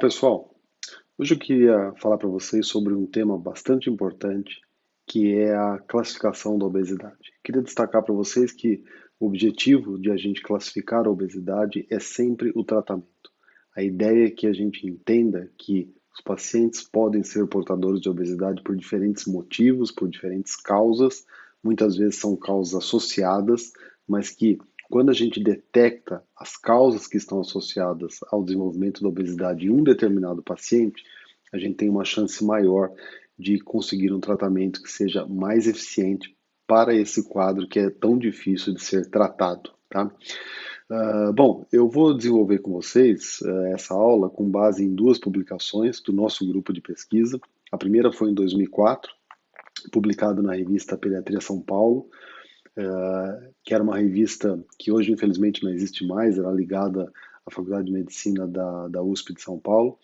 pessoal. Hoje eu queria falar para vocês sobre um tema bastante importante, que é a classificação da obesidade. Queria destacar para vocês que o objetivo de a gente classificar a obesidade é sempre o tratamento. A ideia é que a gente entenda que os pacientes podem ser portadores de obesidade por diferentes motivos, por diferentes causas, muitas vezes são causas associadas, mas que quando a gente detecta as causas que estão associadas ao desenvolvimento da obesidade em um determinado paciente, a gente tem uma chance maior de conseguir um tratamento que seja mais eficiente para esse quadro que é tão difícil de ser tratado, tá? Bom, eu vou desenvolver com vocês essa aula com base em duas publicações do nosso grupo de pesquisa. A primeira foi em 2004, publicado na revista Pediatria São Paulo, que era uma revista que hoje infelizmente não existe mais, era ligada à Faculdade de Medicina da USP de São Paulo.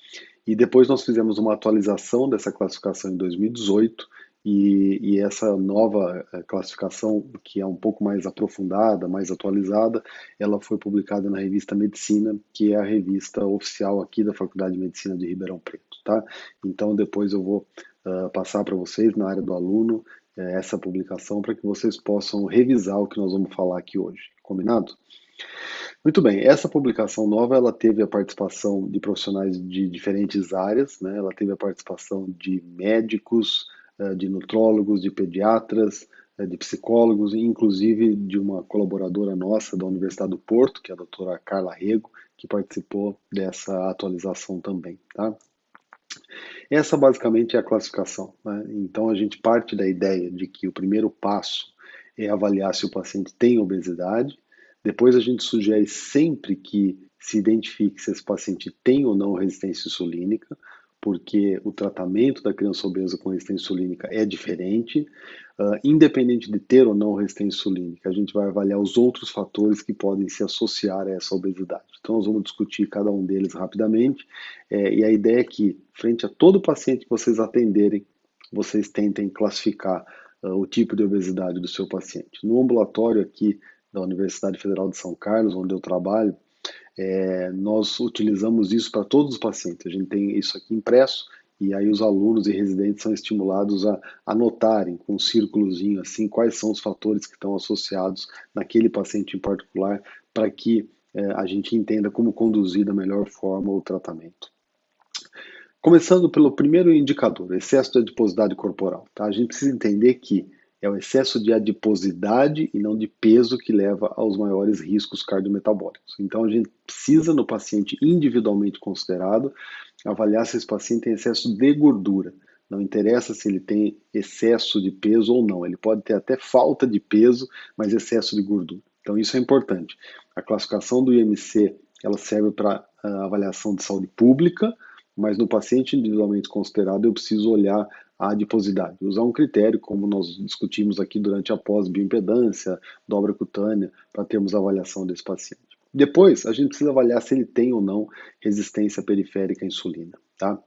E depois nós fizemos uma atualização dessa classificação em 2018, e essa nova classificação, que é um pouco mais aprofundada, mais atualizada, ela foi publicada na revista Medicina, que é a revista oficial aqui da Faculdade de Medicina de Ribeirão Preto, tá? Então depois eu vou passar para vocês na área do aluno essa publicação para que vocês possam revisar o que nós vamos falar aqui hoje, combinado? Muito bem, essa publicação nova ela teve a participação de profissionais de diferentes áreas, né? Ela teve a participação de médicos, de nutrólogos, de pediatras, de psicólogos, inclusive de uma colaboradora nossa da Universidade do Porto, que é a doutora Carla Rego, que participou dessa atualização também, tá? Essa basicamente é a classificação, né? Então a gente parte da ideia de que o primeiro passo é avaliar se o paciente tem obesidade. Depois a gente sugere sempre que se identifique se esse paciente tem ou não resistência insulínica, porque o tratamento da criança obesa com resistência insulínica é diferente. Independente de ter ou não resistência insulínica, a gente vai avaliar os outros fatores que podem se associar a essa obesidade. Então nós vamos discutir cada um deles rapidamente, e a ideia é que, frente a todo paciente que vocês atenderem, vocês tentem classificar o tipo de obesidade do seu paciente. No ambulatório aqui da Universidade Federal de São Carlos, onde eu trabalho, nós utilizamos isso para todos os pacientes. A gente tem isso aqui impresso e aí os alunos e residentes são estimulados a anotarem com um círculozinho assim quais são os fatores que estão associados naquele paciente em particular para que a gente entenda como conduzir da melhor forma o tratamento. Começando pelo primeiro indicador, excesso de adiposidade corporal. Tá? A gente precisa entender que é o excesso de adiposidade e não de peso que leva aos maiores riscos cardiometabólicos. Então a gente precisa, no paciente individualmente considerado, avaliar se esse paciente tem excesso de gordura. Não interessa se ele tem excesso de peso ou não. Ele pode ter até falta de peso, mas excesso de gordura. Então isso é importante. A classificação do IMC ela serve para avaliação de saúde pública, mas no paciente individualmente considerado eu preciso olhar a adiposidade, usar um critério como nós discutimos aqui durante a pós-bioimpedância, dobra cutânea, para termos a avaliação desse paciente. Depois, a gente precisa avaliar se ele tem ou não resistência periférica à insulina, tá?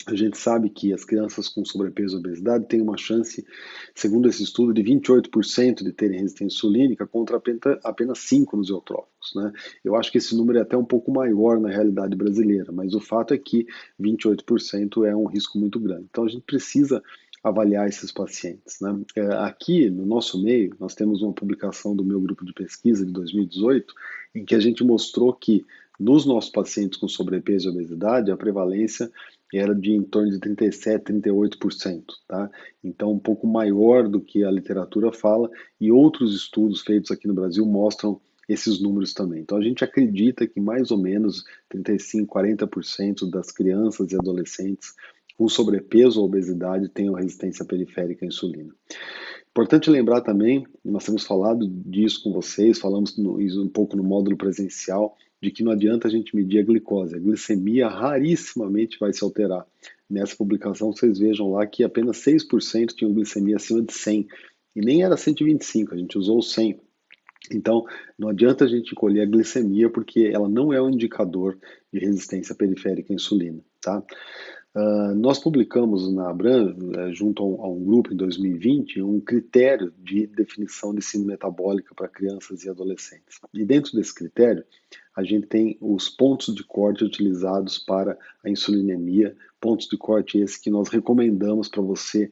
A gente sabe que as crianças com sobrepeso e obesidade têm uma chance, segundo esse estudo, de 28% de terem resistência insulínica contra apenas 5% nos eutróficos, né? Eu acho que esse número é até um pouco maior na realidade brasileira, mas o fato é que 28% é um risco muito grande. Então a gente precisa avaliar esses pacientes, né? Aqui no nosso meio, nós temos uma publicação do meu grupo de pesquisa de 2018, em que a gente mostrou que nos nossos pacientes com sobrepeso e obesidade, a prevalência era de em torno de 37%, 38%, tá? Então, um pouco maior do que a literatura fala, e outros estudos feitos aqui no Brasil mostram esses números também. Então, a gente acredita que mais ou menos 35%, 40% das crianças e adolescentes com sobrepeso ou obesidade tenham resistência periférica à insulina. Importante lembrar também, nós temos falado disso com vocês, falamos um pouco no módulo presencial, de que não adianta a gente medir a glicose. A glicemia rarissimamente vai se alterar. Nessa publicação vocês vejam lá que apenas 6% tinham glicemia acima de 100. E nem era 125, a gente usou 100. Então, não adianta a gente colher a glicemia, porque ela não é um indicador de resistência periférica à insulina, tá? Nós publicamos na Abram, junto a um grupo em 2020, um critério de definição de síndrome metabólica para crianças e adolescentes. E dentro desse critério, a gente tem os pontos de corte utilizados para a insulinemia, pontos de corte esses que nós recomendamos para você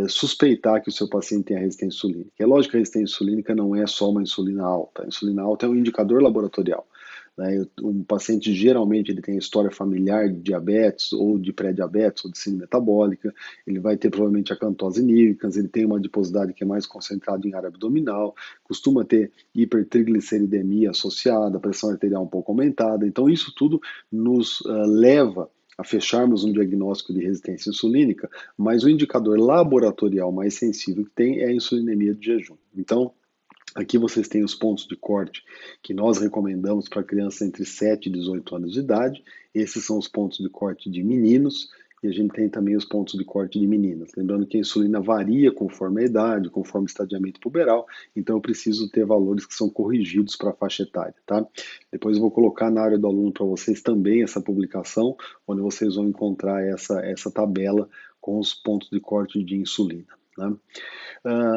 suspeitar que o seu paciente tenha resistência insulínica. É lógico que a resistência insulínica não é só uma insulina alta. A insulina alta é um indicador laboratorial. Né? Um paciente geralmente ele tem história familiar de diabetes ou de pré-diabetes ou de síndrome metabólica, ele vai ter provavelmente acantose nígricans, ele tem uma adiposidade que é mais concentrada em área abdominal, costuma ter hipertrigliceridemia associada, pressão arterial um pouco aumentada. Então isso tudo nos leva a fecharmos um diagnóstico de resistência insulínica, mas o indicador laboratorial mais sensível que tem é a insulinemia de jejum. Então, aqui vocês têm os pontos de corte que nós recomendamos para crianças entre 7 e 18 anos de idade. Esses são os pontos de corte de meninos e a gente tem também os pontos de corte de meninas. Lembrando que a insulina varia conforme a idade, conforme o estadiamento puberal, então eu preciso ter valores que são corrigidos para a faixa etária, tá? Depois eu vou colocar na área do aluno para vocês também essa publicação, onde vocês vão encontrar essa tabela com os pontos de corte de insulina. Né?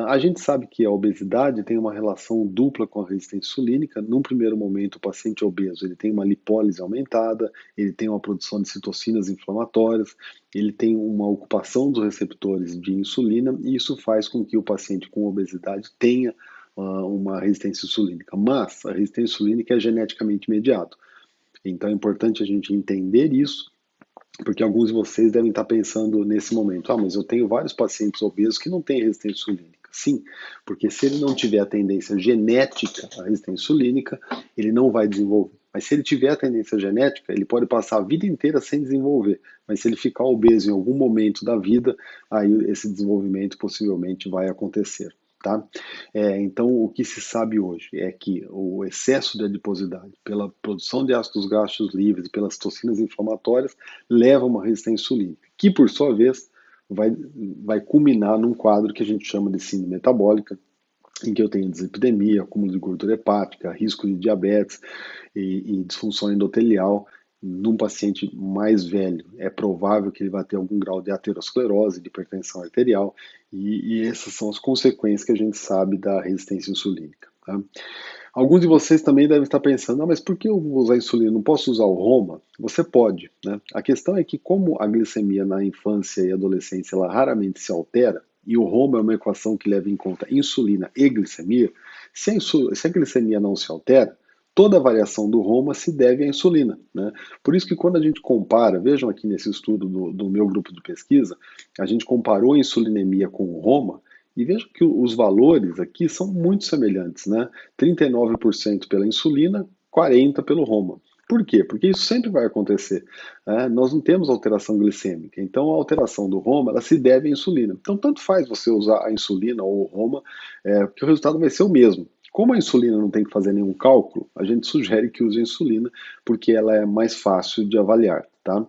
A gente sabe que a obesidade tem uma relação dupla com a resistência insulínica. Num primeiro momento, o paciente obeso ele tem uma lipólise aumentada, ele tem uma produção de citocinas inflamatórias, ele tem uma ocupação dos receptores de insulina, e isso faz com que o paciente com obesidade tenha uma resistência insulínica. Mas a resistência insulínica é geneticamente mediada. Então é importante a gente entender isso, porque alguns de vocês devem estar pensando nesse momento, mas eu tenho vários pacientes obesos que não têm resistência insulínica. Sim, porque se ele não tiver a tendência genética à resistência insulínica, ele não vai desenvolver. Mas se ele tiver a tendência genética, ele pode passar a vida inteira sem desenvolver. Mas se ele ficar obeso em algum momento da vida, aí esse desenvolvimento possivelmente vai acontecer. Tá? Então, o que se sabe hoje é que o excesso de adiposidade, pela produção de ácidos graxos livres e pelas toxinas inflamatórias, leva a uma resistência insulínica, que por sua vez vai culminar num quadro que a gente chama de síndrome metabólica, em que eu tenho dislipidemia, acúmulo de gordura hepática, risco de diabetes e disfunção endotelial. Num paciente mais velho, é provável que ele vai ter algum grau de aterosclerose, de hipertensão arterial, e essas são as consequências que a gente sabe da resistência insulínica. Tá? Alguns de vocês também devem estar pensando, mas por que eu vou usar insulina? Não posso usar o Roma? Você pode. Né? A questão é que como a glicemia na infância e adolescência ela raramente se altera, e o Roma é uma equação que leva em conta insulina e glicemia, se a glicemia não se altera, toda a variação do Roma se deve à insulina. Né? Por isso que quando a gente compara, vejam aqui nesse estudo do meu grupo de pesquisa, a gente comparou a insulinemia com o Roma, e vejam que os valores aqui são muito semelhantes, né? 39% pela insulina, 40% pelo Roma. Por quê? Porque isso sempre vai acontecer. Nós não temos alteração glicêmica, então a alteração do Roma ela se deve à insulina. Então, tanto faz você usar a insulina ou o Roma, porque o resultado vai ser o mesmo. Como a insulina não tem que fazer nenhum cálculo, a gente sugere que use a insulina, porque ela é mais fácil de avaliar, tá?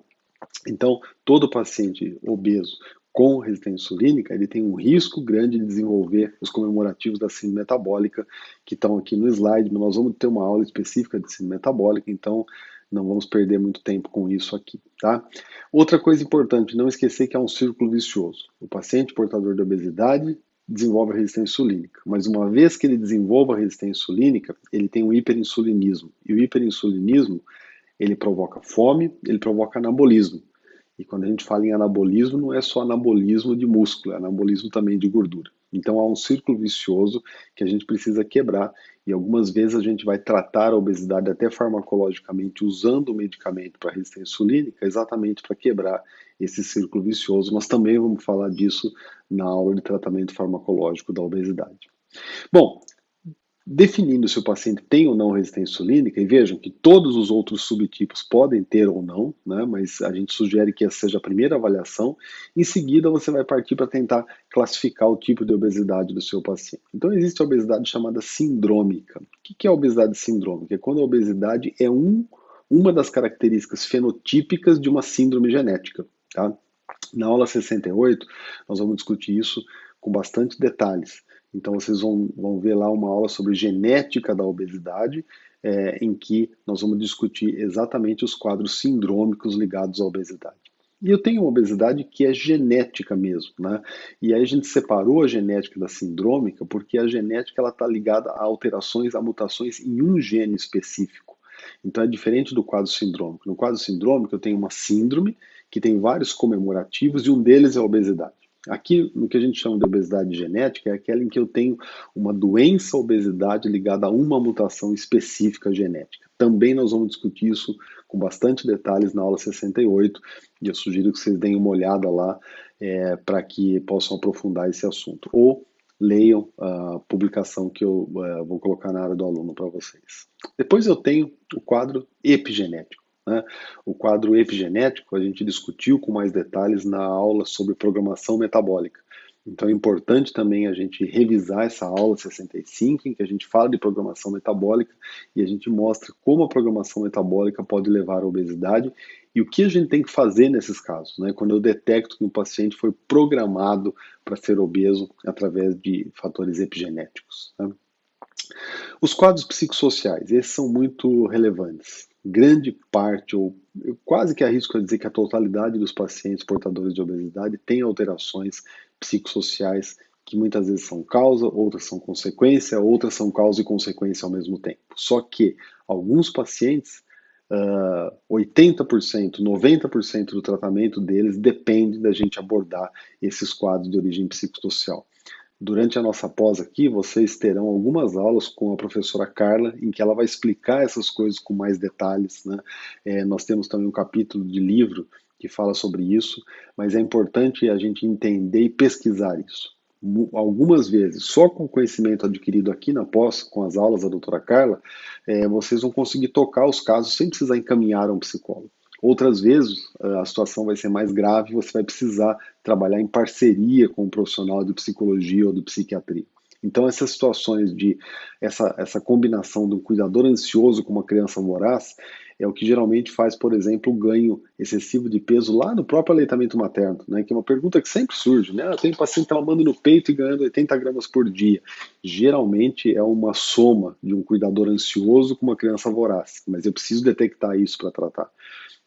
Então, todo paciente obeso com resistência insulínica, ele tem um risco grande de desenvolver os comemorativos da síndrome metabólica, que estão aqui no slide, mas nós vamos ter uma aula específica de síndrome metabólica, então não vamos perder muito tempo com isso aqui, tá? Outra coisa importante, não esquecer que é um círculo vicioso. O paciente portador de obesidade desenvolve a resistência insulínica, mas uma vez que ele desenvolva a resistência insulínica, ele tem o hiperinsulinismo, e o hiperinsulinismo ele provoca fome, ele provoca anabolismo. E quando a gente fala em anabolismo, não é só anabolismo de músculo, é anabolismo também de gordura. Então há um círculo vicioso que a gente precisa quebrar e algumas vezes a gente vai tratar a obesidade até farmacologicamente usando o medicamento para resistência insulínica exatamente para quebrar esse círculo vicioso. Nós também vamos falar disso na aula de tratamento farmacológico da obesidade. Bom, definindo se o paciente tem ou não resistência insulínica, e vejam que todos os outros subtipos podem ter ou não, né, mas a gente sugere que essa seja a primeira avaliação. Em seguida, você vai partir para tentar classificar o tipo de obesidade do seu paciente. Então, existe a obesidade chamada sindrômica. O que é a obesidade sindrômica? É quando a obesidade é uma das características fenotípicas de uma síndrome genética. Tá? Na aula 68, nós vamos discutir isso com bastante detalhes. Então vocês vão ver lá uma aula sobre genética da obesidade, em que nós vamos discutir exatamente os quadros sindrômicos ligados à obesidade. E eu tenho uma obesidade que é genética mesmo, né? E aí a gente separou a genética da sindrômica porque a genética ela está ligada a alterações, a mutações em um gene específico. Então é diferente do quadro sindrômico. No quadro sindrômico eu tenho uma síndrome que tem vários comemorativos e um deles é a obesidade. Aqui, no que a gente chama de obesidade genética, é aquela em que eu tenho uma doença obesidade ligada a uma mutação específica genética. Também nós vamos discutir isso com bastante detalhes na aula 68, e eu sugiro que vocês deem uma olhada lá para que possam aprofundar esse assunto. Ou leiam a publicação que eu vou colocar na área do aluno para vocês. Depois eu tenho o quadro epigenético. Né? O quadro epigenético a gente discutiu com mais detalhes na aula sobre programação metabólica. Então é importante também a gente revisar essa aula 65, em que a gente fala de programação metabólica e a gente mostra como a programação metabólica pode levar à obesidade e o que a gente tem que fazer nesses casos, né? Quando eu detecto que um paciente foi programado para ser obeso através de fatores epigenéticos. Né? Os quadros psicossociais, esses são muito relevantes. Grande parte, ou eu quase que arrisco a dizer que a totalidade dos pacientes portadores de obesidade tem alterações psicossociais que muitas vezes são causa, outras são consequência, outras são causa e consequência ao mesmo tempo. Só que alguns pacientes 80%, 90% do tratamento deles depende da gente abordar esses quadros de origem psicossocial. Durante a nossa pós aqui, vocês terão algumas aulas com a professora Carla, em que ela vai explicar essas coisas com mais detalhes, né? Nós temos também um capítulo de livro que fala sobre isso, mas é importante a gente entender e pesquisar isso. Algumas vezes, só com o conhecimento adquirido aqui na pós, com as aulas da doutora Carla, vocês vão conseguir tocar os casos sem precisar encaminhar a um psicólogo. Outras vezes, a situação vai ser mais grave, você vai precisar trabalhar em parceria com um profissional de psicologia ou de psiquiatria. Então, essas situações de essa combinação do cuidador ansioso com uma criança voraz é o que geralmente faz, por exemplo, o ganho excessivo de peso lá no próprio aleitamento materno, né? Que é uma pergunta que sempre surge, né? Tem paciente mamando no peito e ganhando 80 gramas por dia. Geralmente é uma soma de um cuidador ansioso com uma criança voraz, mas eu preciso detectar isso para tratar.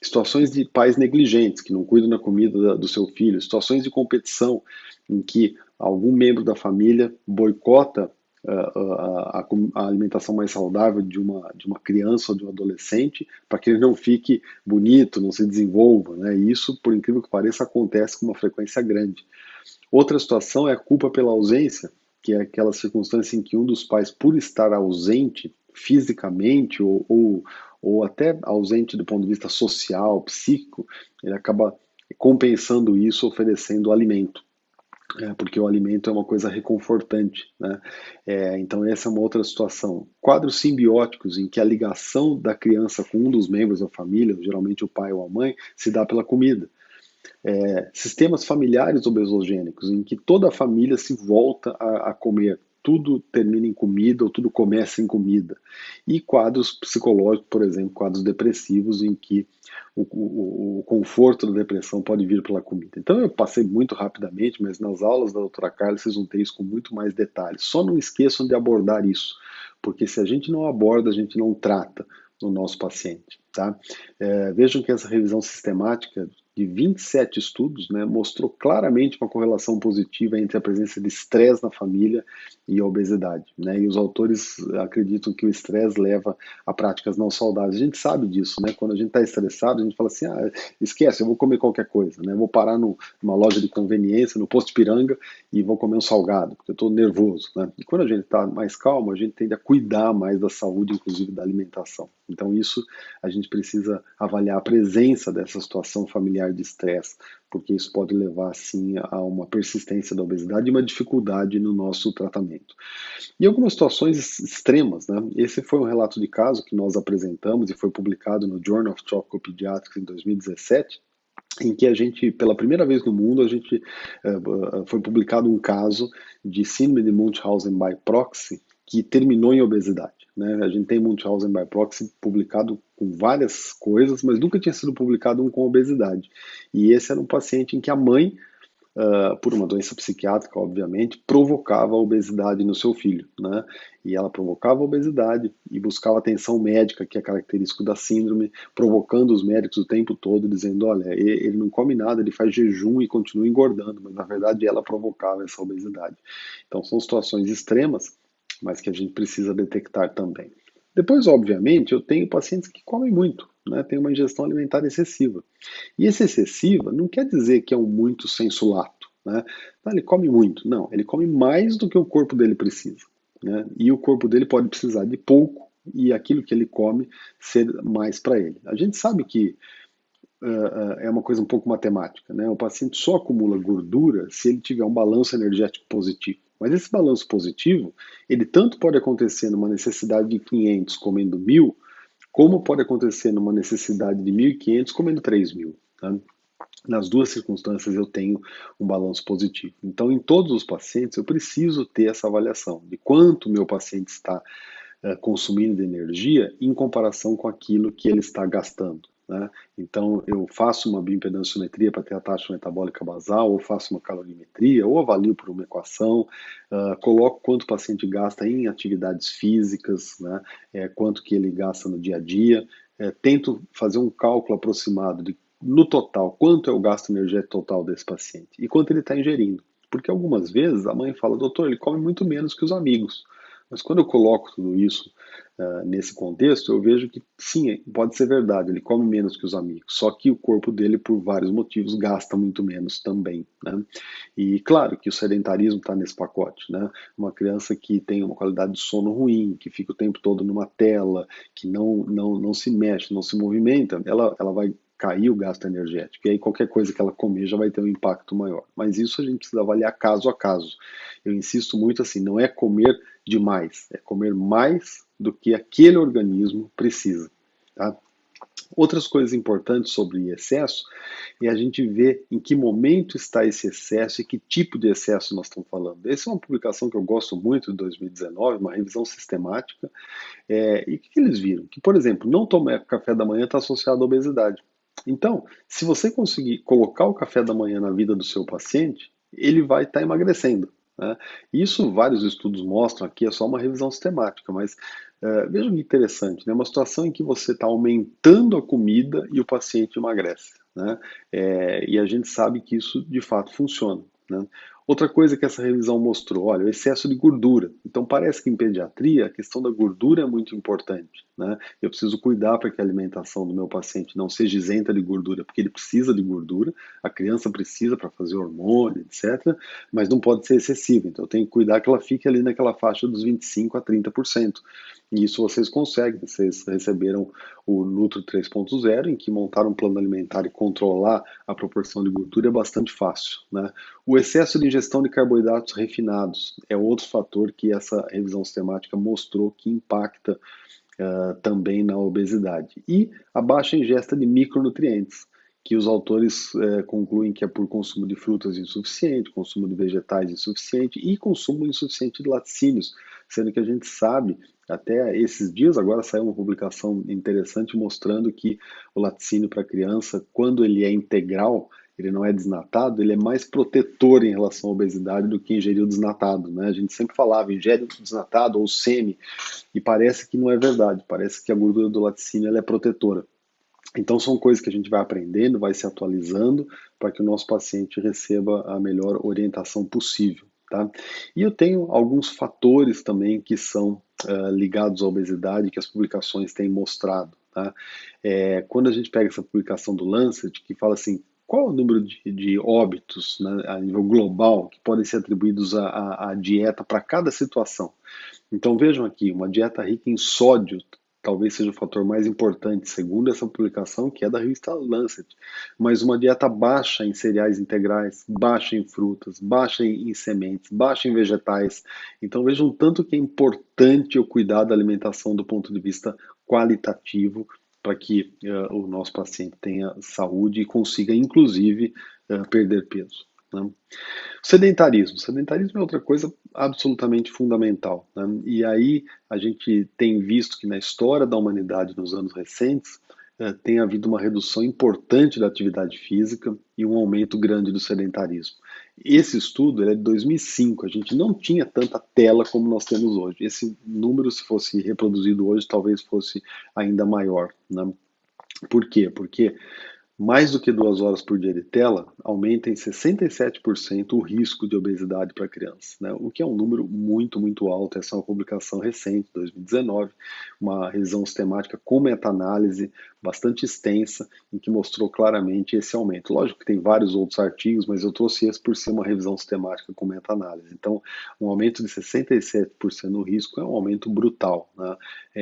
Situações de pais negligentes, que não cuidam da comida do seu filho, situações de competição em que algum membro da família boicota a alimentação mais saudável de uma criança ou de um adolescente para que ele não fique bonito, não se desenvolva. Né? E isso, por incrível que pareça, acontece com uma frequência grande. Outra situação é a culpa pela ausência, que é aquela circunstância em que um dos pais, por estar ausente fisicamente ou até ausente do ponto de vista social, psíquico, ele acaba compensando isso oferecendo alimento. Porque o alimento é uma coisa reconfortante, né? Então essa é uma outra situação. Quadros simbióticos em que a ligação da criança com um dos membros da família, geralmente o pai ou a mãe, se dá pela comida. Sistemas familiares obesogênicos, em que toda a família se volta a comer, tudo termina em comida ou tudo começa em comida. E quadros psicológicos, por exemplo, quadros depressivos, em que o conforto da depressão pode vir pela comida. Então eu passei muito rapidamente, mas nas aulas da doutora Carla vocês vão ter isso com muito mais detalhes. Só não esqueçam de abordar isso, porque se a gente não aborda, a gente não trata o nosso paciente. Tá? Vejam que essa revisão sistemática de 27 estudos, né, mostrou claramente uma correlação positiva entre a presença de estresse na família e a obesidade. Né? E os autores acreditam que o estresse leva a práticas não saudáveis. A gente sabe disso, né? Quando a gente está estressado, a gente fala assim, esquece, eu vou comer qualquer coisa, né? Eu vou parar numa loja de conveniência, no posto Piranga, e vou comer um salgado, porque eu estou nervoso. Né? E quando a gente está mais calmo, a gente tende a cuidar mais da saúde, inclusive da alimentação. Então isso a gente precisa avaliar a presença dessa situação familiar de estresse, porque isso pode levar, sim, a uma persistência da obesidade e uma dificuldade no nosso tratamento. E algumas situações extremas, né? Esse foi um relato de caso que nós apresentamos e foi publicado no Journal of Tropical Pediatrics em 2017, em que a gente, pela primeira vez no mundo, foi publicado um caso de síndrome de Munchausen by proxy que terminou em obesidade. Né? A gente tem Munchausen by proxy publicado com várias coisas, mas nunca tinha sido publicado um com obesidade. E esse era um paciente em que a mãe por uma doença psiquiátrica, obviamente, provocava a obesidade no seu filho, né? E ela provocava a obesidade e buscava atenção médica, que é característico da síndrome, provocando os médicos o tempo todo, dizendo, olha, ele não come nada, ele faz jejum e continua engordando, mas na verdade ela provocava essa obesidade. Então são situações extremas, mas que a gente precisa detectar também. Depois, obviamente, eu tenho pacientes que comem muito, né? Tem uma ingestão alimentar excessiva. E esse excessiva não quer dizer que é um muito sensuato, né? Não, ele come muito. Não, ele come mais do que o corpo dele precisa, né? E o corpo dele pode precisar de pouco e aquilo que ele come ser mais para ele. A gente sabe que é uma coisa um pouco matemática, né? O paciente só acumula gordura se ele tiver um balanço energético positivo. Mas esse balanço positivo, ele tanto pode acontecer numa necessidade de 500 comendo 1.000, como pode acontecer numa necessidade de 1.500 comendo 3.000. Tá? Nas duas circunstâncias eu tenho um balanço positivo. Então, em todos os pacientes, eu preciso ter essa avaliação de quanto o meu paciente está consumindo de energia em comparação com aquilo que ele está gastando. Né? Então, eu faço uma bioimpedanciometria para ter a taxa metabólica basal, ou faço uma calorimetria, ou avalio por uma equação, coloco quanto o paciente gasta em atividades físicas, né? Quanto que ele gasta no dia a dia, tento fazer um cálculo aproximado de, no total, quanto é o gasto energético total desse paciente e quanto ele está ingerindo. Porque algumas vezes a mãe fala, doutor, ele come muito menos que os amigos. Mas quando eu coloco tudo isso nesse contexto, eu vejo que sim, pode ser verdade, ele come menos que os amigos, só que o corpo dele, por vários motivos, gasta muito menos também. Né? E claro que o sedentarismo está nesse pacote. Né? Uma criança que tem uma qualidade de sono ruim, que fica o tempo todo numa tela, que não se mexe, não se movimenta, ela vai cair o gasto energético. E aí qualquer coisa que ela comer já vai ter um impacto maior. Mas isso a gente precisa avaliar caso a caso. Eu insisto muito assim, não é comer demais, é comer mais do que aquele organismo precisa. Tá? Outras coisas importantes sobre excesso é a gente ver em que momento está esse excesso e que tipo de excesso nós estamos falando. Essa é uma publicação que eu gosto muito de 2019, uma revisão sistemática. E o que eles viram? Que, por exemplo, não tomar café da manhã está associado à obesidade. Então, se você conseguir colocar o café da manhã na vida do seu paciente, ele vai estar emagrecendo. Né? Isso vários estudos mostram, aqui é só uma revisão sistemática, mas veja que interessante, né? Uma situação em que você está aumentando a comida e o paciente emagrece. Né? E a gente sabe que isso de fato funciona. Né? Outra coisa que essa revisão mostrou, olha, o excesso de gordura. Então parece que em pediatria a questão da gordura é muito importante. Né? Eu preciso cuidar para que a alimentação do meu paciente não seja isenta de gordura, porque ele precisa de gordura, a criança precisa para fazer hormônio, etc., mas não pode ser excessiva. Então eu tenho que cuidar que ela fique ali naquela faixa dos 25% a 30%. E isso vocês conseguem, vocês receberam o Nutro 3.0, em que montar um plano alimentar e controlar a proporção de gordura é bastante fácil. Né? O excesso de ingestão de carboidratos refinados é outro fator que essa revisão sistemática mostrou que impacta também na obesidade. E a baixa ingesta de micronutrientes, que os autores concluem que é por consumo de frutas insuficiente, consumo de vegetais insuficiente e consumo insuficiente de laticínios, sendo que a gente sabe, até esses dias agora saiu uma publicação interessante mostrando que o laticínio para criança, quando ele é integral, ele não é desnatado, ele é mais protetor em relação à obesidade do que ingerir o desnatado. Né? A gente sempre falava, ingere o desnatado ou semi, e parece que não é verdade, parece que a gordura do laticínio ela é protetora. Então são coisas que a gente vai aprendendo, vai se atualizando para que o nosso paciente receba a melhor orientação possível. Tá? E eu tenho alguns fatores também que são ligados à obesidade que as publicações têm mostrado. Tá? Quando a gente pega essa publicação do Lancet, que fala assim, qual é o número de óbitos, né, a nível global que podem ser atribuídos à dieta para cada situação? Então vejam aqui, uma dieta rica em sódio talvez seja o fator mais importante, segundo essa publicação, que é da revista Lancet. Mas uma dieta baixa em cereais integrais, baixa em frutas, baixa em sementes, baixa em vegetais. Então vejam o tanto que é importante eu cuidar da alimentação do ponto de vista qualitativo para que o nosso paciente tenha saúde e consiga, inclusive, perder peso. Né? Sedentarismo. Sedentarismo é outra coisa absolutamente fundamental. Né? E aí a gente tem visto que na história da humanidade nos anos recentes tem havido uma redução importante da atividade física e um aumento grande do sedentarismo. Esse estudo ele é de 2005, a gente não tinha tanta tela como nós temos hoje. Esse número, se fosse reproduzido hoje, talvez fosse ainda maior, né? Por quê? Porque mais do que 2 horas por dia de tela aumenta em 67% o risco de obesidade para crianças, né? O que é um número muito, muito alto. Essa é uma publicação recente, 2019, uma revisão sistemática com meta-análise bastante extensa, em que mostrou claramente esse aumento. Lógico que tem vários outros artigos, mas eu trouxe esse por ser uma revisão sistemática com meta-análise. Então, um aumento de 67% no risco é um aumento brutal, né?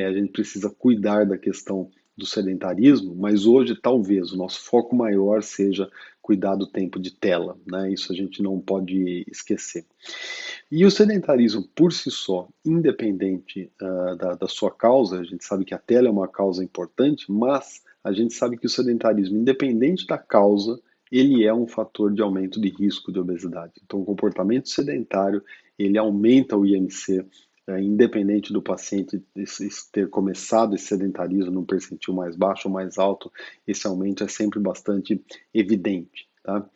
A gente precisa cuidar da questão do sedentarismo, mas hoje talvez o nosso foco maior seja cuidar do tempo de tela, né? Isso a gente não pode esquecer. E o sedentarismo por si só, independente da sua causa, a gente sabe que a tela é uma causa importante, mas a gente sabe que o sedentarismo, independente da causa, ele é um fator de aumento de risco de obesidade. Então, o comportamento sedentário, ele aumenta o IMC, independente do paciente ter começado esse sedentarismo num percentil mais baixo ou mais alto, esse aumento é sempre bastante evidente, tá?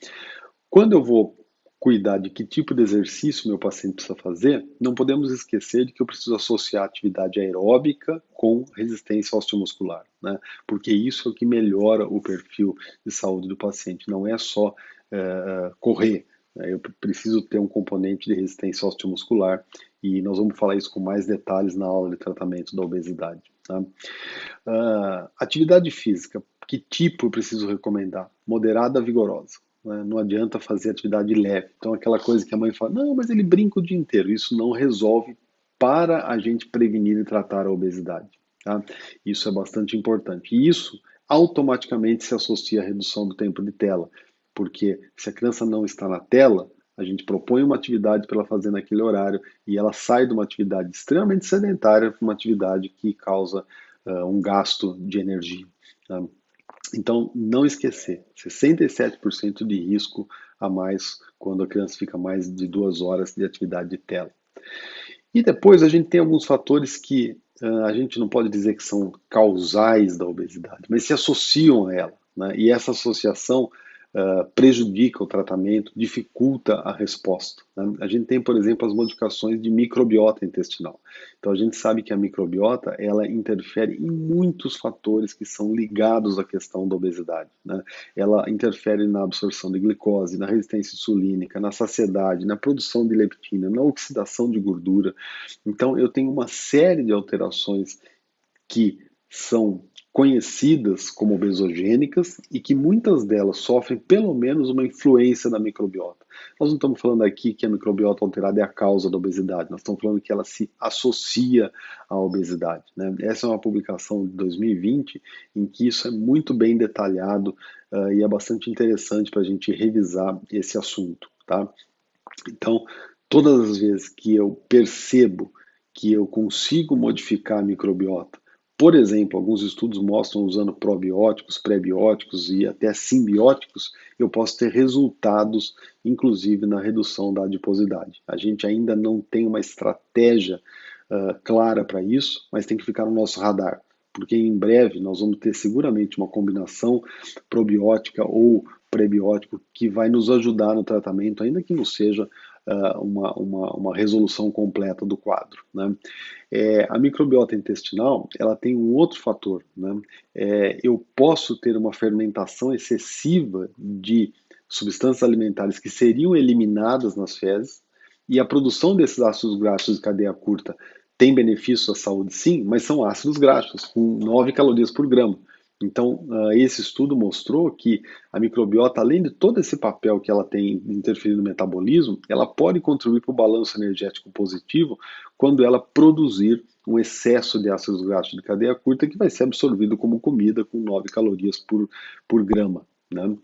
Quando eu vou cuidar de que tipo de exercício meu paciente precisa fazer, não podemos esquecer de que eu preciso associar atividade aeróbica com resistência osteomuscular, né? Porque isso é o que melhora o perfil de saúde do paciente, não é só correr, né? Eu preciso ter um componente de resistência osteomuscular e nós vamos falar isso com mais detalhes na aula de tratamento da obesidade, tá? Atividade física, que tipo eu preciso recomendar? Moderada, vigorosa, né? Não adianta fazer atividade leve. Então, aquela coisa que a mãe fala, não, mas ele brinca o dia inteiro. Isso não resolve para a gente prevenir e tratar a obesidade, tá? Isso é bastante importante. E isso automaticamente se associa à redução do tempo de tela, porque se a criança não está na tela, a gente propõe uma atividade para ela fazer naquele horário e ela sai de uma atividade extremamente sedentária para uma atividade que causa um gasto de energia, tá? Então, não esquecer, 67% de risco a mais quando a criança fica mais de 2 horas de atividade de tela. E depois a gente tem alguns fatores que a gente não pode dizer que são causais da obesidade, mas se associam a ela, né? E essa associação prejudica o tratamento, dificulta a resposta, né? A gente tem, por exemplo, as modificações de microbiota intestinal. Então a gente sabe que a microbiota ela interfere em muitos fatores que são ligados à questão da obesidade, né? Ela interfere na absorção de glicose, na resistência insulínica, na saciedade, na produção de leptina, na oxidação de gordura. Então eu tenho uma série de alterações que são conhecidas como obesogênicas e que muitas delas sofrem pelo menos uma influência da microbiota. Nós não estamos falando aqui que a microbiota alterada é a causa da obesidade, nós estamos falando que ela se associa à obesidade, né? Essa é uma publicação de 2020 em que isso é muito bem detalhado e é bastante interessante para a gente revisar esse assunto, tá? Então, todas as vezes que eu percebo que eu consigo modificar a microbiota, por exemplo, alguns estudos mostram usando probióticos, prebióticos e até simbióticos, eu posso ter resultados, inclusive na redução da adiposidade. A gente ainda não tem uma estratégia clara para isso, mas tem que ficar no nosso radar, porque em breve nós vamos ter seguramente uma combinação probiótica ou prebiótico que vai nos ajudar no tratamento, ainda que não seja uma resolução completa do quadro, né? A microbiota intestinal, ela tem um outro fator, né? Eu posso ter uma fermentação excessiva de substâncias alimentares que seriam eliminadas nas fezes, e a produção desses ácidos graxos de cadeia curta tem benefício à saúde, sim, mas são ácidos graxos, com 9 calorias por grama. Então, esse estudo mostrou que a microbiota, além de todo esse papel que ela tem interferindo no metabolismo, ela pode contribuir para o balanço energético positivo quando ela produzir um excesso de ácidos graxos de cadeia curta que vai ser absorvido como comida com 9 calorias por grama, né?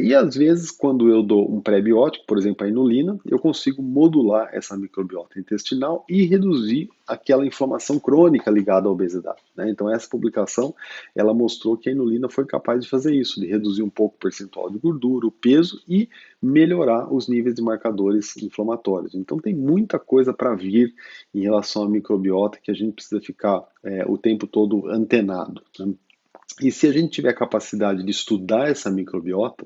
E às vezes, quando eu dou um pré-biótico, por exemplo, a inulina, eu consigo modular essa microbiota intestinal e reduzir aquela inflamação crônica ligada à obesidade, né? Então, essa publicação, ela mostrou que a inulina foi capaz de fazer isso, de reduzir um pouco o percentual de gordura, o peso e melhorar os níveis de marcadores inflamatórios. Então, tem muita coisa para vir em relação à microbiota que a gente precisa ficar o tempo todo antenado, né? E se a gente tiver capacidade de estudar essa microbiota,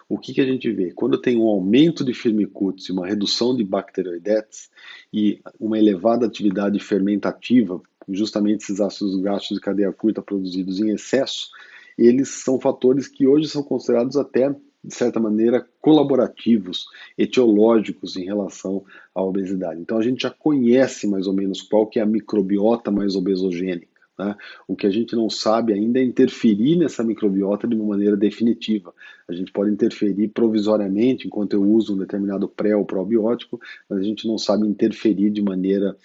o que a gente vê? Quando tem um aumento de firmicutes, uma redução de bacteroidetes e uma elevada atividade fermentativa, justamente esses ácidos graxos de cadeia curta produzidos em excesso, eles são fatores que hoje são considerados até, de certa maneira, colaborativos, etiológicos em relação à obesidade. Então a gente já conhece mais ou menos qual que é a microbiota mais obesogênica, né? O que a gente não sabe ainda é interferir nessa microbiota de uma maneira definitiva. A gente pode interferir provisoriamente enquanto eu uso um determinado pré ou probiótico, mas a gente não sabe interferir de maneira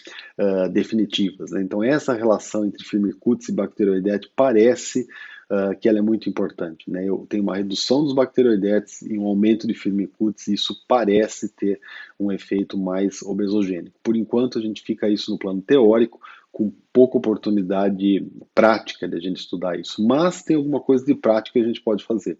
definitiva, né? Então essa relação entre firmicutes e bacteroidetes parece que ela é muito importante, né? Eu tenho uma redução dos bacteroidetes e um aumento de firmicutes, e isso parece ter um efeito mais obesogênico. Por enquanto, a gente fica isso no plano teórico, com pouca oportunidade prática de a gente estudar isso. Mas tem alguma coisa de prática que a gente pode fazer,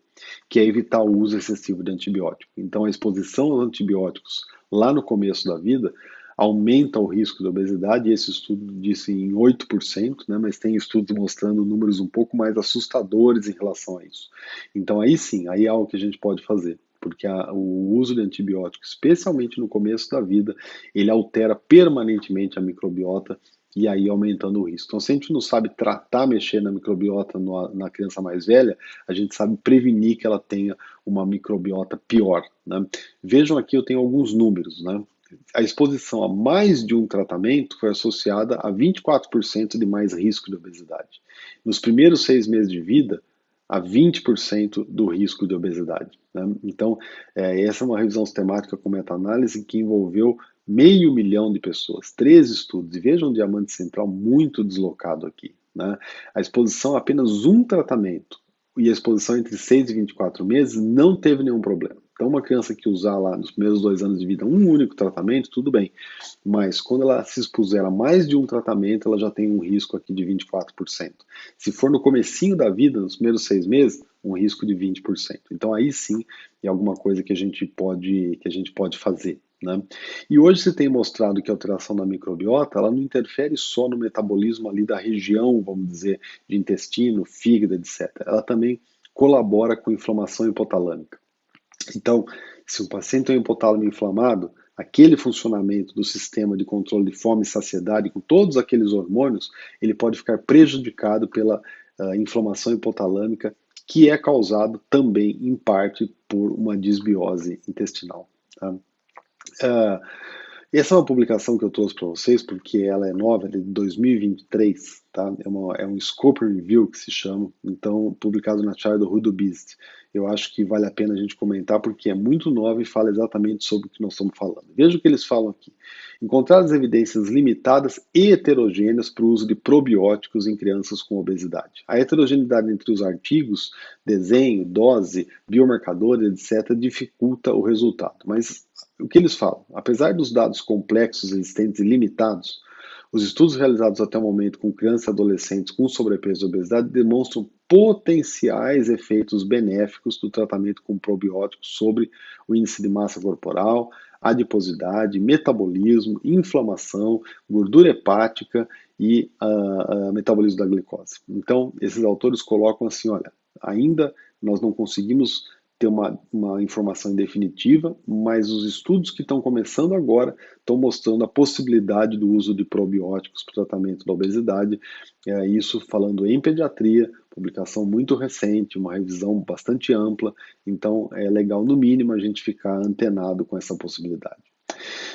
que é evitar o uso excessivo de antibiótico. Então, a exposição aos antibióticos lá no começo da vida aumenta o risco de obesidade, e esse estudo disse em 8%, né, mas tem estudos mostrando números um pouco mais assustadores em relação a isso. Então aí sim, aí é algo que a gente pode fazer, porque o uso de antibióticos, especialmente no começo da vida, ele altera permanentemente a microbiota e aí aumentando o risco. Então, se a gente não sabe tratar, mexer na microbiota na criança mais velha, a gente sabe prevenir que ela tenha uma microbiota pior, né? Vejam aqui, eu tenho alguns números, né? A exposição a mais de um tratamento foi associada a 24% de mais risco de obesidade. Nos primeiros 6 meses de vida, a 20% do risco de obesidade, né? Então, essa é uma revisão sistemática com meta-análise que envolveu 500.000 de pessoas, 13 estudos, e vejam um diamante central muito deslocado aqui, né? A exposição a apenas um tratamento e a exposição entre 6 e 24 meses não teve nenhum problema. Então, uma criança que usar lá nos primeiros 2 anos de vida um único tratamento, tudo bem. Mas quando ela se expuser a mais de um tratamento, ela já tem um risco aqui de 24%. Se for no comecinho da vida, nos primeiros 6 meses, um risco de 20%. Então, aí sim é alguma coisa que a gente pode fazer, né? E hoje se tem mostrado que a alteração da microbiota, ela não interfere só no metabolismo ali da região, vamos dizer, de intestino, fígado, etc. Ela também colabora com inflamação hipotalâmica. Então, se um paciente tem um hipotálamo inflamado, aquele funcionamento do sistema de controle de fome e saciedade, com todos aqueles hormônios, ele pode ficar prejudicado pela inflamação hipotalâmica, que é causado também, em parte, por uma disbiose intestinal. Tá? Essa é uma publicação que eu trouxe para vocês porque ela é nova, ela é de 2023, tá? É um Scope Review que se chama, então publicado na Child Who do Beast. Eu acho que vale a pena a gente comentar porque é muito nova e fala exatamente sobre o que nós estamos falando. Veja o que eles falam aqui. Encontradas evidências limitadas e heterogêneas para o uso de probióticos em crianças com obesidade. A heterogeneidade entre os artigos, desenho, dose, biomarcadores, etc., dificulta o resultado. Mas o que eles falam? Apesar dos dados complexos, existentes e limitados, os estudos realizados até o momento com crianças e adolescentes com sobrepeso e obesidade demonstram potenciais efeitos benéficos do tratamento com probióticos sobre o índice de massa corporal, adiposidade, metabolismo, inflamação, gordura hepática e metabolismo da glicose. Então, esses autores colocam assim, olha, ainda nós não conseguimos ter uma informação definitiva, mas os estudos que estão começando agora estão mostrando a possibilidade do uso de probióticos para o tratamento da obesidade, isso falando em pediatria, publicação muito recente, uma revisão bastante ampla, então é legal no mínimo a gente ficar antenado com essa possibilidade.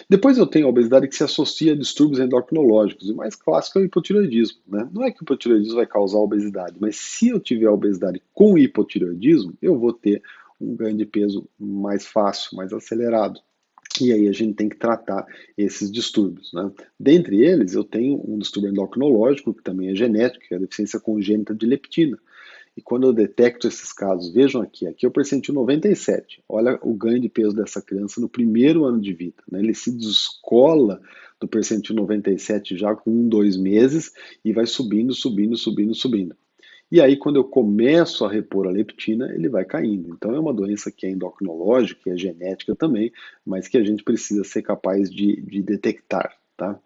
Depois eu tenho a obesidade que se associa a distúrbios endocrinológicos, e o mais clássico é o hipotireoidismo, né? Não é que o hipotireoidismo vai causar obesidade, mas se eu tiver obesidade com hipotireoidismo, eu vou ter um ganho de peso mais fácil, mais acelerado. E aí a gente tem que tratar esses distúrbios, né? Dentre eles, eu tenho um distúrbio endocrinológico, que também é genético, que é a deficiência congênita de leptina. E quando eu detecto esses casos, vejam aqui é o percentil 97. Olha o ganho de peso dessa criança no primeiro ano de vida, né? Ele se descola do percentil 97 já com 2 meses e vai subindo, subindo, subindo, subindo. E aí, quando eu começo a repor a leptina, ele vai caindo. Então, é uma doença que é endocrinológica, que é genética também, mas que a gente precisa ser capaz de detectar. tá?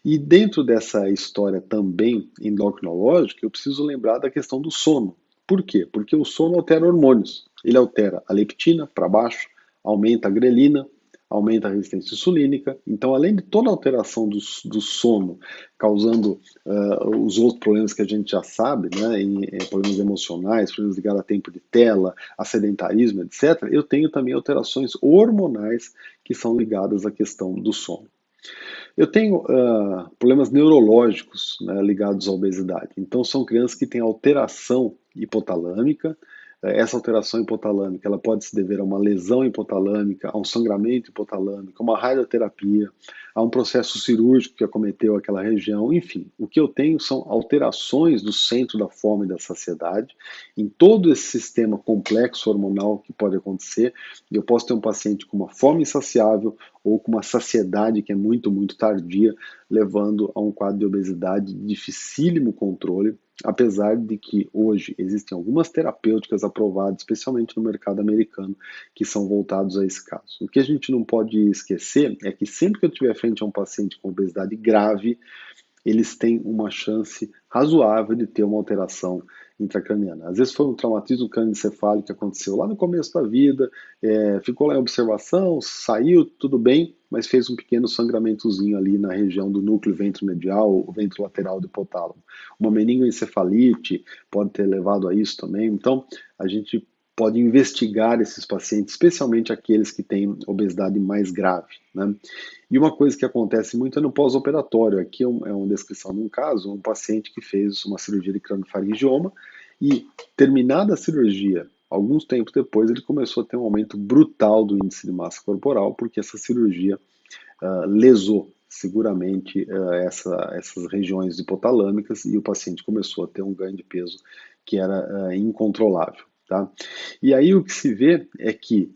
E dentro dessa história também endocrinológica, eu preciso lembrar da questão do sono. Por quê? Porque o sono altera hormônios. Ele altera a leptina para baixo, aumenta a grelina, aumenta a resistência insulínica. Então, além de toda a alteração do sono, causando os outros problemas que a gente já sabe, né, problemas emocionais, problemas ligados a tempo de tela, a sedentarismo, etc., eu tenho também alterações hormonais que são ligadas à questão do sono. Eu tenho problemas neurológicos, né, ligados à obesidade. Então, são crianças que têm alteração hipotalâmica. Essa alteração hipotalâmica ela pode se dever a uma lesão hipotalâmica, a um sangramento hipotalâmico, a uma radioterapia, a um processo cirúrgico que acometeu aquela região. Enfim, o que eu tenho são alterações do centro da fome e da saciedade em todo esse sistema complexo hormonal que pode acontecer. Eu posso ter um paciente com uma fome insaciável ou com uma saciedade que é muito, muito tardia, levando a um quadro de obesidade de dificílimo controle, apesar de que hoje existem algumas terapêuticas aprovadas, especialmente no mercado americano, que são voltados a esse caso. O que a gente não pode esquecer é que sempre que eu estiver frente a um paciente com obesidade grave, eles têm uma chance razoável de ter uma alteração intracraniana. Às vezes foi um traumatismo crânioencefálico que aconteceu lá no começo da vida, ficou lá em observação, saiu, tudo bem, mas fez um pequeno sangramentozinho ali na região do núcleo ventromedial ou ventrolateral do hipotálamo. Uma meningoencefalite pode ter levado a isso também. Então, a gente pode investigar esses pacientes, especialmente aqueles que têm obesidade mais grave, né? E uma coisa que acontece muito é no pós-operatório. Aqui é uma descrição de um caso, um paciente que fez uma cirurgia de craniofaringioma e, terminada a cirurgia, alguns tempos depois, ele começou a ter um aumento brutal do índice de massa corporal, porque essa cirurgia lesou seguramente essas regiões hipotalâmicas e o paciente começou a ter um ganho de peso que era incontrolável. Tá? E aí o que se vê é que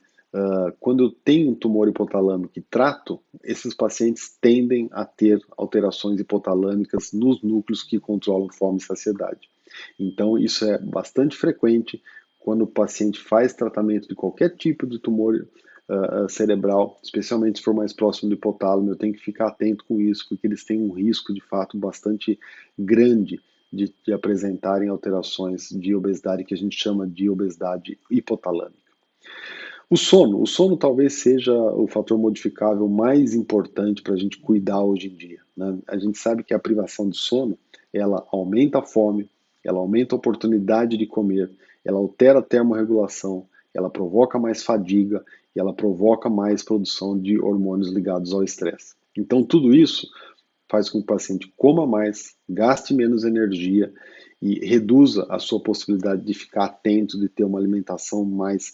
quando eu tenho um tumor hipotalâmico e trato, esses pacientes tendem a ter alterações hipotalâmicas nos núcleos que controlam fome e saciedade. Então, isso é bastante frequente quando o paciente faz tratamento de qualquer tipo de tumor cerebral, especialmente se for mais próximo do hipotálamo. Eu tenho que ficar atento com isso, porque eles têm um risco, de fato, bastante grande de apresentarem alterações de obesidade que a gente chama de obesidade hipotalâmica. O sono talvez seja o fator modificável mais importante para a gente cuidar hoje em dia, né? A gente sabe que a privação de sono, ela aumenta a fome, ela aumenta a oportunidade de comer, ela altera a termorregulação, ela provoca mais fadiga e ela provoca mais produção de hormônios ligados ao estresse. Então tudo isso faz com que o paciente coma mais, gaste menos energia e reduza a sua possibilidade de ficar atento, de ter uma alimentação mais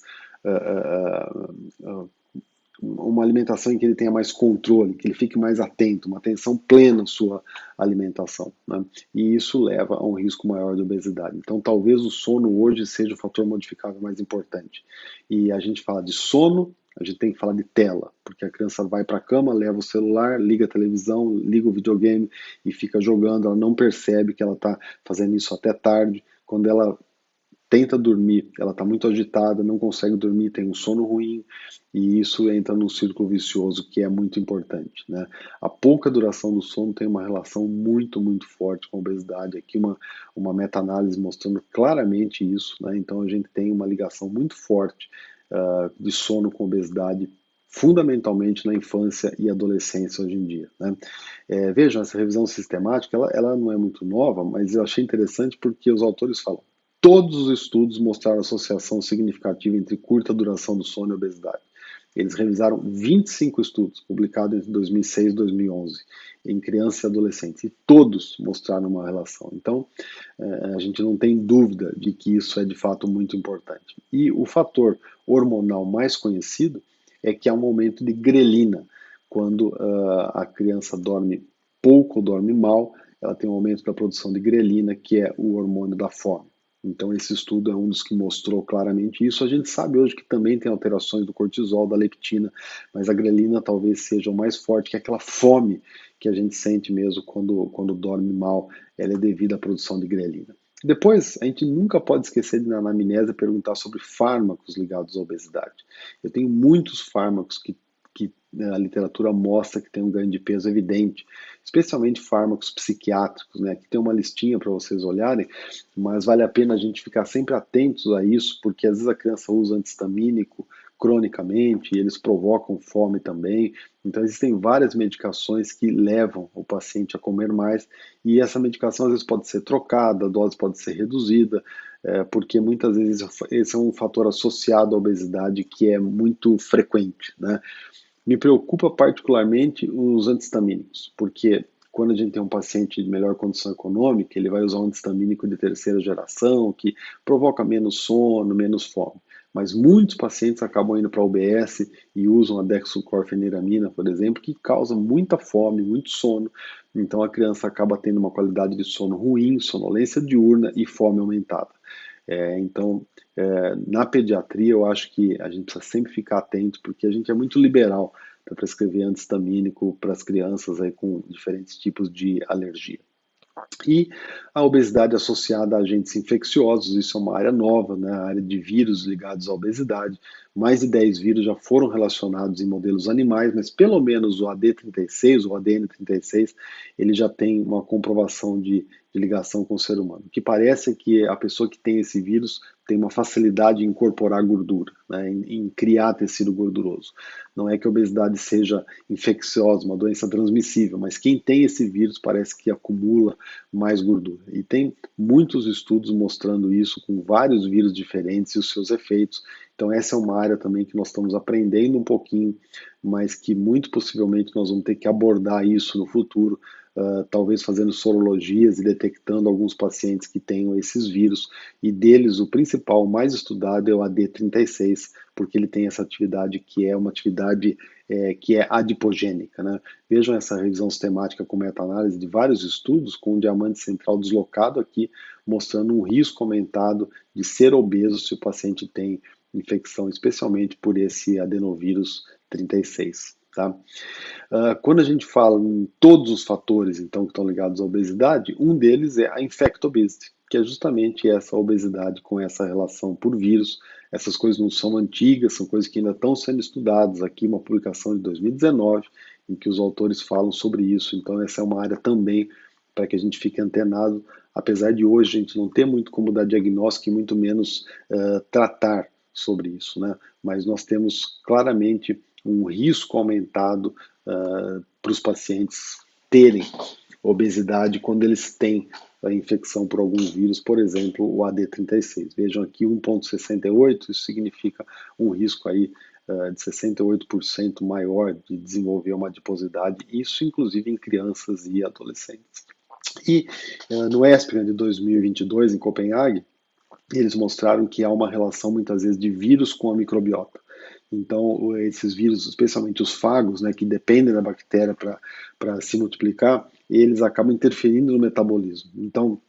uma alimentação em que ele tenha mais controle, que ele fique mais atento, uma atenção plena à sua alimentação, né? E isso leva a um risco maior de obesidade. Então, talvez o sono hoje seja o fator modificável mais importante. E a gente fala de sono, a gente tem que falar de tela, porque a criança vai para a cama, leva o celular, liga a televisão, liga o videogame e fica jogando, ela não percebe que ela está fazendo isso até tarde. Quando ela tenta dormir, ela está muito agitada, não consegue dormir, tem um sono ruim, e isso entra num círculo vicioso que é muito importante, né? A pouca duração do sono tem uma relação muito, muito forte com a obesidade. Aqui uma meta-análise mostrando claramente isso, né? Então a gente tem uma ligação muito forte de sono com obesidade, fundamentalmente na infância e adolescência hoje em dia, né? Vejam, essa revisão sistemática, ela não é muito nova, mas eu achei interessante porque os autores falam: todos os estudos mostraram associação significativa entre curta duração do sono e obesidade. Eles revisaram 25 estudos publicados entre 2006 e 2011 em crianças e adolescentes, e todos mostraram uma relação. Então, a gente não tem dúvida de que isso é de fato muito importante. E o fator hormonal mais conhecido é que há um aumento de grelina. Quando a criança dorme pouco ou dorme mal, ela tem um aumento da produção de grelina, que é o hormônio da fome. Então, esse estudo é um dos que mostrou claramente isso. A gente sabe hoje que também tem alterações do cortisol, da leptina, mas a grelina talvez seja o mais forte, que é aquela fome que a gente sente mesmo quando dorme mal, ela é devido à produção de grelina. Depois, a gente nunca pode esquecer de, na anamnese, perguntar sobre fármacos ligados à obesidade. Eu tenho muitos fármacos que a literatura mostra que tem um ganho de peso evidente, especialmente fármacos psiquiátricos, né? Aqui tem uma listinha para vocês olharem, mas vale a pena a gente ficar sempre atentos a isso, porque às vezes a criança usa antistamínico cronicamente, e eles provocam fome também. Então existem várias medicações que levam o paciente a comer mais, e essa medicação às vezes pode ser trocada, a dose pode ser reduzida, porque muitas vezes esse é um fator associado à obesidade que é muito frequente, né? Me preocupa particularmente os antistamínicos, porque quando a gente tem um paciente de melhor condição econômica, ele vai usar um antistamínico de terceira geração, que provoca menos sono, menos fome. Mas muitos pacientes acabam indo para a UBS e usam a dextrocorfeniramina, por exemplo, que causa muita fome, muito sono. Então a criança acaba tendo uma qualidade de sono ruim, sonolência diurna e fome aumentada. Então, na pediatria, eu acho que a gente precisa sempre ficar atento, porque a gente é muito liberal para prescrever antistamínico para as crianças aí com diferentes tipos de alergia. E a obesidade associada a agentes infecciosos, isso é uma área nova, né? A área de vírus ligados à obesidade. Mais de 10 vírus já foram relacionados em modelos animais, mas pelo menos o AD36, o ADN36, ele já tem uma comprovação de ligação com o ser humano. O que parece é que a pessoa que tem esse vírus tem uma facilidade em incorporar gordura, né? Em criar tecido gorduroso. Não é que a obesidade seja infecciosa, uma doença transmissível, mas quem tem esse vírus parece que acumula mais gordura. E tem muitos estudos mostrando isso com vários vírus diferentes e os seus efeitos. Então essa é uma área também que nós estamos aprendendo um pouquinho, mas que muito possivelmente nós vamos ter que abordar isso no futuro, talvez fazendo sorologias e detectando alguns pacientes que tenham esses vírus, e deles o principal, o mais estudado é o AD36, porque ele tem essa atividade que é uma atividade que é adipogênica, né? Vejam essa revisão sistemática com meta-análise de vários estudos, com um diamante central deslocado aqui, mostrando um risco aumentado de ser obeso se o paciente tem infecção, especialmente por esse adenovírus 36. Tá? Quando a gente fala em todos os fatores então, que estão ligados à obesidade, um deles é a infectobesity, que é justamente essa obesidade com essa relação por vírus. Essas coisas não são antigas, são coisas que ainda estão sendo estudadas. Aqui uma publicação de 2019, em que os autores falam sobre isso. Então essa é uma área também para que a gente fique antenado, apesar de hoje a gente não ter muito como dar diagnóstico e muito menos tratar sobre isso, né? Mas nós temos claramente um risco aumentado para os pacientes terem obesidade quando eles têm a infecção por algum vírus, por exemplo, o AD36. Vejam aqui 1,68, isso significa um risco aí de 68% maior de desenvolver uma adiposidade, isso inclusive em crianças e adolescentes. E no ESPGHAN de 2022, em Copenhague, eles mostraram que há uma relação muitas vezes de vírus com a microbiota. Então, esses vírus, especialmente os fagos, né, que dependem da bactéria para se multiplicar, eles acabam interferindo no metabolismo. Então,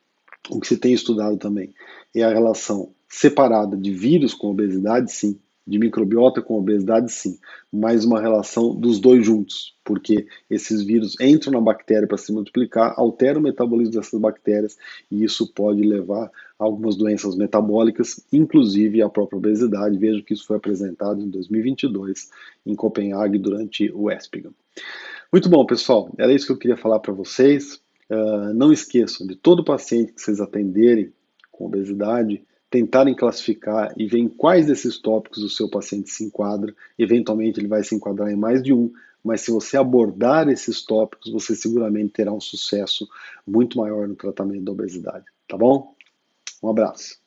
o que se tem estudado também é a relação separada de vírus com obesidade, sim, de microbiota com obesidade, sim, mas uma relação dos dois juntos, porque esses vírus entram na bactéria para se multiplicar, alteram o metabolismo dessas bactérias e isso pode levar a algumas doenças metabólicas, inclusive a própria obesidade. Vejo que isso foi apresentado em 2022 em Copenhague durante o ESPGHAN. Muito bom, pessoal, era isso que eu queria falar para vocês. Não esqueçam de todo paciente que vocês atenderem com obesidade, tentarem classificar e ver em quais desses tópicos o seu paciente se enquadra. Eventualmente ele vai se enquadrar em mais de um, mas se você abordar esses tópicos, você seguramente terá um sucesso muito maior no tratamento da obesidade. Tá bom? Um abraço.